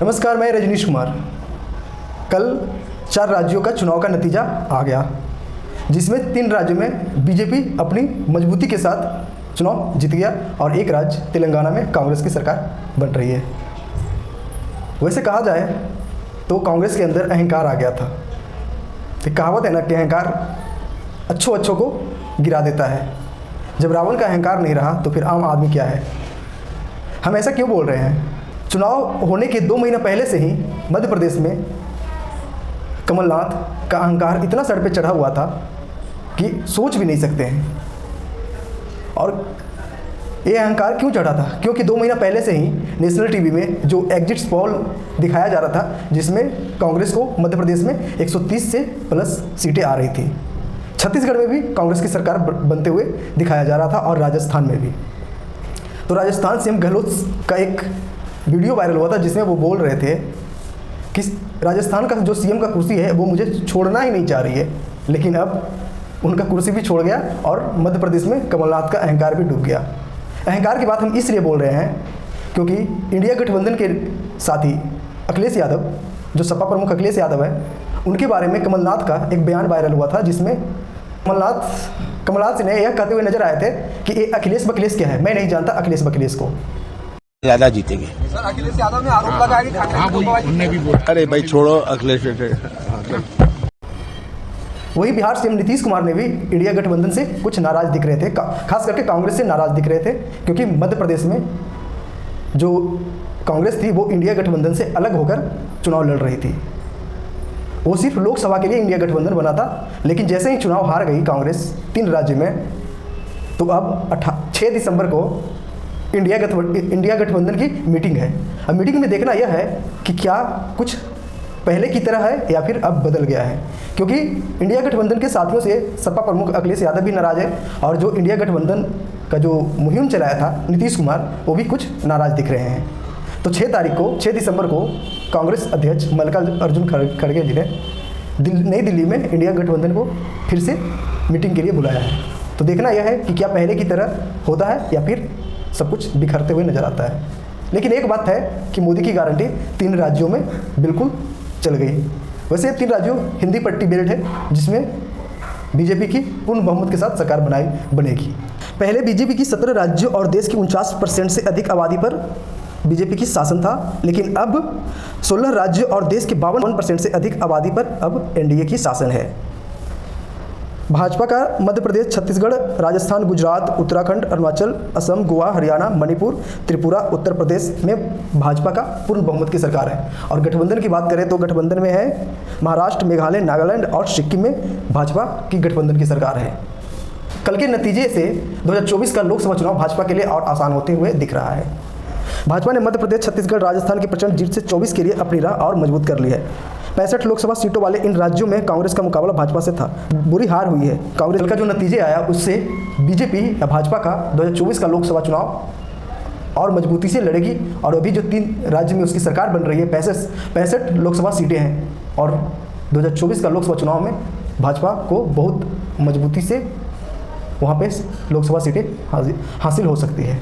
नमस्कार, मैं रजनीश कुमार। कल 4 राज्यों का चुनाव का नतीजा आ गया, जिसमें 3 राज्यों में बीजेपी अपनी मजबूती के साथ चुनाव जीत गया और एक राज्य तेलंगाना में कांग्रेस की सरकार बन रही है। वैसे कहा जाए तो कांग्रेस के अंदर अहंकार आ गया था। एक कहावत है ना कि अहंकार अच्छों को गिरा देता है। जब रावण का अहंकार नहीं रहा तो फिर आम आदमी क्या है। हम ऐसा क्यों बोल रहे हैं? चुनाव होने के 2 महीना पहले से ही मध्य प्रदेश में कमलनाथ का अहंकार इतना सर पे चढ़ा हुआ था कि सोच भी नहीं सकते हैं। और ये अहंकार क्यों चढ़ा था? क्योंकि 2 महीना पहले से ही नेशनल टीवी में जो एग्जिट पोल दिखाया जा रहा था, जिसमें कांग्रेस को मध्य प्रदेश में 130 से प्लस सीटें आ रही थी। छत्तीसगढ़ में भी कांग्रेस की सरकार बनते हुए दिखाया जा रहा था और राजस्थान में भी। तो राजस्थान सीएम गहलोत का एक वीडियो वायरल हुआ था, जिसमें वो बोल रहे थे कि राजस्थान का जो सीएम का कुर्सी है वो मुझे छोड़ना ही नहीं चाह रही है। लेकिन अब उनका कुर्सी भी छोड़ गया और मध्य प्रदेश में कमलनाथ का अहंकार भी डूब गया। अहंकार की बात हम इसलिए बोल रहे हैं क्योंकि इंडिया गठबंधन के साथी अखिलेश यादव, जो सपा प्रमुख अखिलेश यादव है, उनके बारे में कमलनाथ का एक बयान वायरल हुआ था, जिसमें कमलनाथ से यह कहते हुए नजर आए थे कि ये अखिलेश बखिलेश क्या है, मैं नहीं जानता अखिलेश बखिलेश को। ज्यादा जीतेंगे सर। अखिलेश यादव ने आरोप लगाया कि ठाकरे भी बोला, अरे भाई छोड़ो अखिलेश। वही बिहार सीएम नीतीश कुमार ने भी इंडिया गठबंधन से कुछ नाराज दिख रहे थे, खास करके कांग्रेस से नाराज दिख रहे थे, क्योंकि मध्य प्रदेश में जो कांग्रेस थी वो इंडिया गठबंधन से अलग होकर चुनाव लड़ रही थी। वो सिर्फ लोकसभा के लिए इंडिया गठबंधन बना था, लेकिन जैसे ही चुनाव हार गई कांग्रेस 3 राज्य में, तो अब 6 दिसंबर को इंडिया गठबंधन की मीटिंग है। अब मीटिंग में देखना यह है कि क्या कुछ पहले की तरह है या फिर अब बदल गया है, क्योंकि इंडिया गठबंधन के साथियों से सपा प्रमुख अखिलेश यादव भी नाराज है और जो इंडिया गठबंधन का जो मुहिम चलाया था नीतीश कुमार, वो भी कुछ नाराज दिख रहे हैं। तो 6 दिसंबर को कांग्रेस अध्यक्ष मल्लिकार्जुन खड़गे जी ने नई दिल्ली में इंडिया गठबंधन को फिर से मीटिंग के लिए बुलाया है। तो देखना यह है कि क्या पहले की तरह होता है या फिर सब कुछ बिखरते हुए नजर आता है। लेकिन एक बात है कि मोदी की गारंटी 3 राज्यों में बिल्कुल चल गई। वैसे 3 राज्यों हिंदी पट्टी बेल्ट है, जिसमें बीजेपी की पूर्ण बहुमत के साथ सरकार बनेगी। पहले बीजेपी की 17 राज्यों और देश की 49% से अधिक आबादी पर बीजेपी की शासन था, लेकिन अब 16 राज्यों और देश के 52% से अधिक आबादी पर अब एनडीए की शासन है। भाजपा का मध्य प्रदेश, छत्तीसगढ़, राजस्थान, गुजरात, उत्तराखंड, अरुणाचल, असम, गोवा, हरियाणा, मणिपुर, त्रिपुरा, उत्तर प्रदेश में भाजपा का पूर्ण बहुमत की सरकार है। और गठबंधन की बात करें तो गठबंधन में है महाराष्ट्र, मेघालय, नागालैंड और सिक्किम में भाजपा की गठबंधन की सरकार है। कल के नतीजे से 2024 का लोकसभा चुनाव भाजपा के लिए और आसान होते हुए दिख रहा है। भाजपा ने मध्य प्रदेश, छत्तीसगढ़, राजस्थान की प्रचंड जीत से 24 के लिए अपनी राह और मजबूत कर ली है। 65 लोकसभा सीटों वाले इन राज्यों में कांग्रेस का मुकाबला भाजपा से था। बुरी हार हुई है। कांग्रेस का जो नतीजे आया उससे बीजेपी या भाजपा का 2024 का लोकसभा चुनाव और मजबूती से लड़ेगी। और अभी जो 3 राज्य में उसकी सरकार बन रही है, 65 लोकसभा सीटें हैं और 2024 का लोकसभा चुनाव में भाजपा को बहुत मजबूती से वहाँ पे लोकसभा सीटें हासिल हो सकती है।